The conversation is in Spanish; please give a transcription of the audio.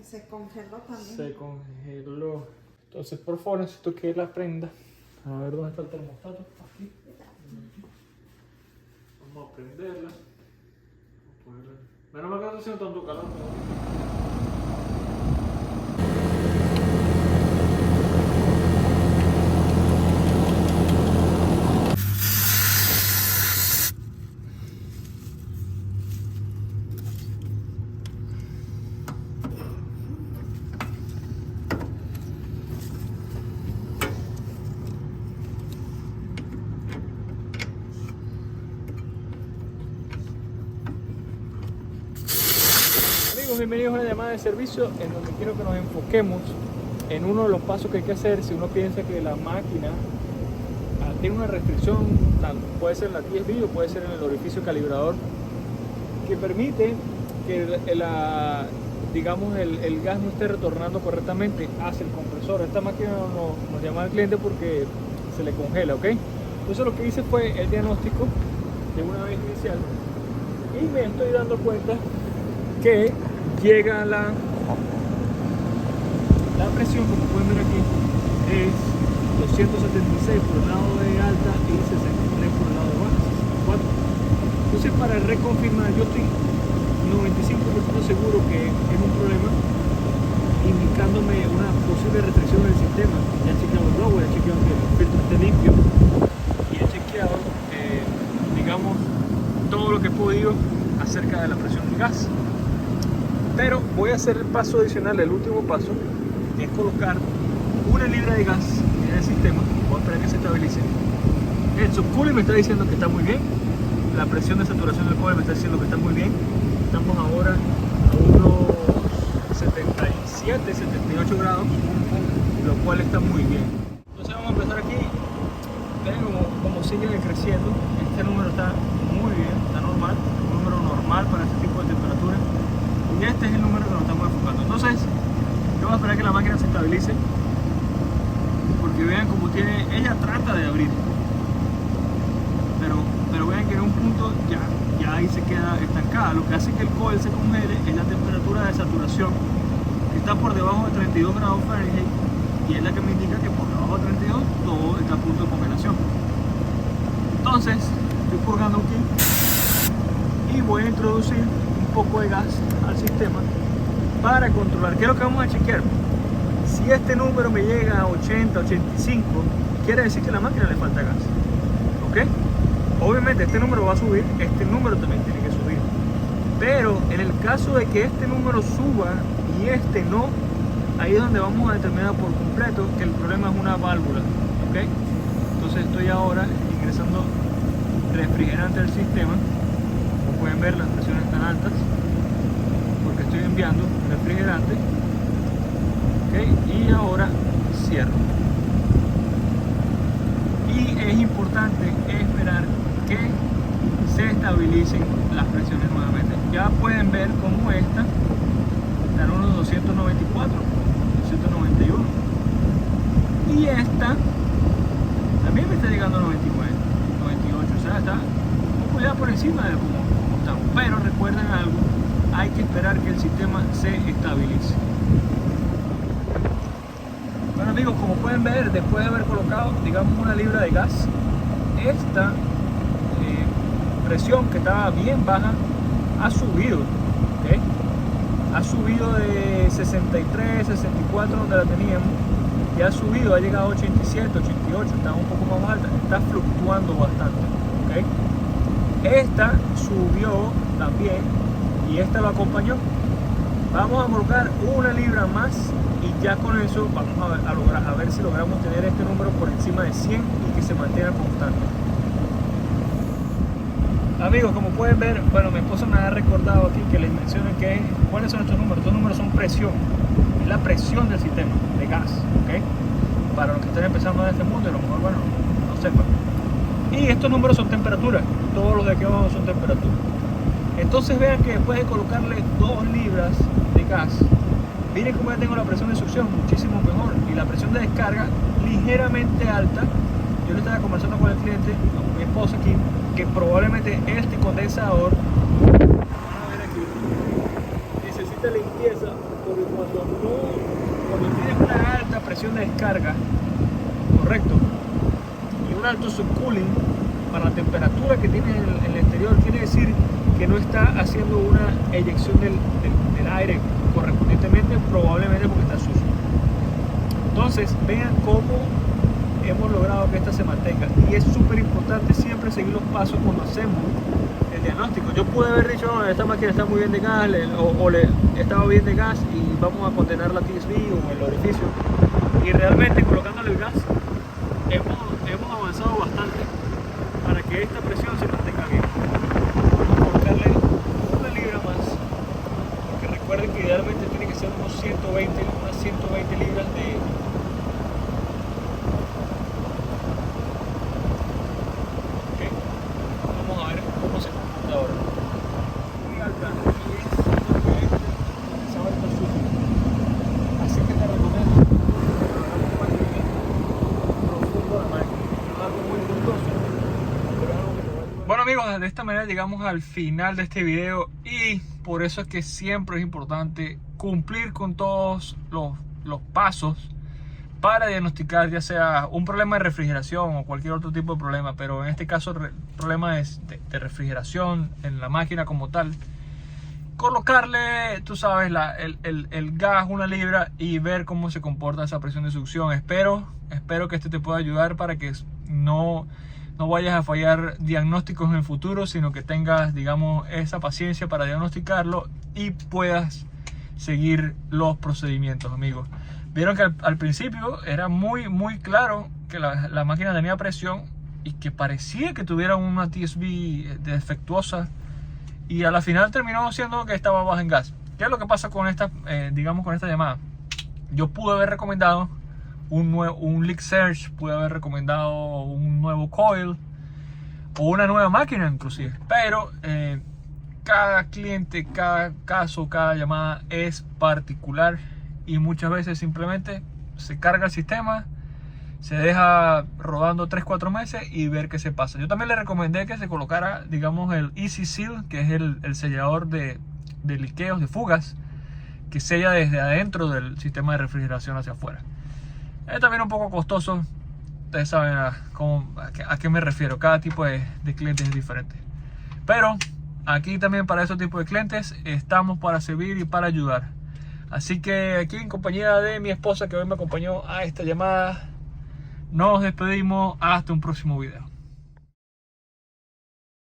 Se congeló también. Se congeló. Entonces, por favor, necesito que la prenda. A ver dónde está el termostato. Aquí. Vamos a prenderla. Menos mal que no está haciendo tanto calor. Bienvenidos a una llamada de servicio en donde quiero que nos enfoquemos en uno de los pasos que hay que hacer si uno piensa que la máquina tiene una restricción, puede ser en la TSB o puede ser en el orificio calibrador, que permite que digamos el gas no esté retornando correctamente hacia el compresor. Esta máquina nos llama al cliente porque se le congela, ¿ok? Entonces lo que hice fue el diagnóstico de una vez inicial y me estoy dando cuenta que llega la presión, como pueden ver aquí, es 276 por el lado de alta y 63 por el lado de baja, 64. Entonces, para reconfirmar, yo estoy 95% seguro que es un problema indicándome una posible restricción del sistema. Ya he chequeado el globo, ya he chequeado que el filtro esté limpio y he chequeado, digamos, todo lo que he podido acerca de la presión del gas. Pero voy a hacer el paso adicional, el último paso, que es colocar una libra de gas en el sistema. Voy a esperar que se estabilice. El subcooler me está diciendo que está muy bien. La presión de saturación del cobre me está diciendo que está muy bien. Estamos ahora a unos 77, 78 grados, lo cual está muy bien. Entonces vamos a empezar aquí. Ven como sigue creciendo. Este número está muy bien, está normal. Un número normal para este tipo de temperatura. Y este es el número que nos estamos enfocando. Entonces, yo voy a esperar que la máquina se estabilice. Porque vean cómo tiene. Ella trata de abrir. Pero vean que en un punto ya ahí se queda estancada. Lo que hace que el coil se congele es la temperatura de saturación, que está por debajo de 32 grados Fahrenheit. Y es la que me indica que por debajo de 32 todo está a punto de congelación. Entonces, estoy purgando aquí. Y voy a introducir poco de gas al sistema para controlar. ¿Qué es lo que vamos a chequear? Si este número me llega a 80, 85, quiere decir que a la máquina le falta gas. ¿Ok? Obviamente este número va a subir, este número también tiene que subir. Pero en el caso de que este número suba y este no, ahí es donde vamos a determinar por completo que el problema es una válvula. ¿Ok? Entonces estoy ahora ingresando refrigerante al sistema. Como pueden ver, las presiones están altas porque estoy enviando refrigerante. ¿Okay? Y ahora cierro. Y es importante esperar que se estabilicen las presiones nuevamente. Ya pueden ver cómo esta está en unos 294, 291. Y esta también me está llegando a 99, 98. O sea, está un poco ya por encima del común. Pero recuerden algo, hay que esperar que el sistema se estabilice. Bueno amigos, como pueden ver, después de haber colocado, digamos, una libra de gas, esta presión que estaba bien baja ha subido, ¿okay? Ha subido de 63, 64 donde la teníamos, y ha subido, ha llegado a 87, 88, está un poco más alta, está fluctuando bastante, ¿okay? Esta subió también y esta lo acompañó. Vamos a colocar una libra más y ya con eso vamos a lograr, a ver si logramos tener este número por encima de 100 y que se mantenga constante. Amigos, como pueden ver, bueno, mi esposa me ha recordado aquí que les mencioné cuáles son estos números. Estos números son presión, es la presión del sistema de gas, ¿ok? Para los que estén empezando en este mundo, a lo mejor, bueno, no sepan. Y estos números son temperaturas, todos los de aquí abajo son temperaturas. Entonces vean que después de colocarle 2 libras de gas, miren cómo ya tengo la presión de succión muchísimo mejor y la presión de descarga ligeramente alta. Yo le estaba conversando con el cliente, con mi esposa aquí, que probablemente este condensador, van a ver aquí, necesita limpieza porque cuando presión de descarga, correcto, y un alto subcooling para la temperatura que tiene en el exterior, quiere decir que no está haciendo una eyección del aire correspondientemente, probablemente porque está sucio. Entonces vean cómo hemos logrado que esta se mantenga, y es súper importante siempre seguir los pasos cuando hacemos el diagnóstico. Yo pude haber dicho, no, esta máquina está muy bien de gas, o le estaba bien de gas y vamos a contener la TSV o el orificio, y realmente colocándole el gas hemos avanzado bastante para que esta presión se mantenga bien. Vamos a colocarle una libra más, porque recuerden que idealmente tiene que ser unas 120 libras de Bueno amigos, de esta manera llegamos al final de este video, y por eso es que siempre es importante cumplir con todos los pasos para diagnosticar ya sea un problema de refrigeración o cualquier otro tipo de problema, pero en este caso problema de refrigeración en la máquina como tal. Colocarle, tú sabes, el gas, una libra, y ver cómo se comporta esa presión de succión. Espero que este te pueda ayudar para que no vayas a fallar diagnósticos en el futuro, sino que tengas, digamos, esa paciencia para diagnosticarlo y puedas seguir los procedimientos, amigos. Vieron que al principio era muy claro que la máquina tenía presión y que parecía que tuviera una TSV defectuosa, y a la final terminó siendo que estaba baja en gas. ¿Qué es lo que pasa con esta, digamos, con esta llamada? Yo pude haber recomendado un leak search, pude haber recomendado un nuevo coil o una nueva máquina inclusive, pero cada cliente, cada caso, cada llamada es particular, y muchas veces simplemente se carga el sistema, se deja rodando 3-4 meses y ver qué se pasa. Yo también le recomendé que se colocara, digamos, el Easy Seal, que es el sellador de liqueos, de fugas, que sella desde adentro del sistema de refrigeración hacia afuera. Es también un poco costoso. Ustedes saben a qué me refiero. Cada tipo de cliente es diferente. Pero aquí también para esos tipos de clientes estamos para servir y para ayudar. Así que aquí en compañía de mi esposa, que hoy me acompañó a esta llamada, nos despedimos hasta un próximo video.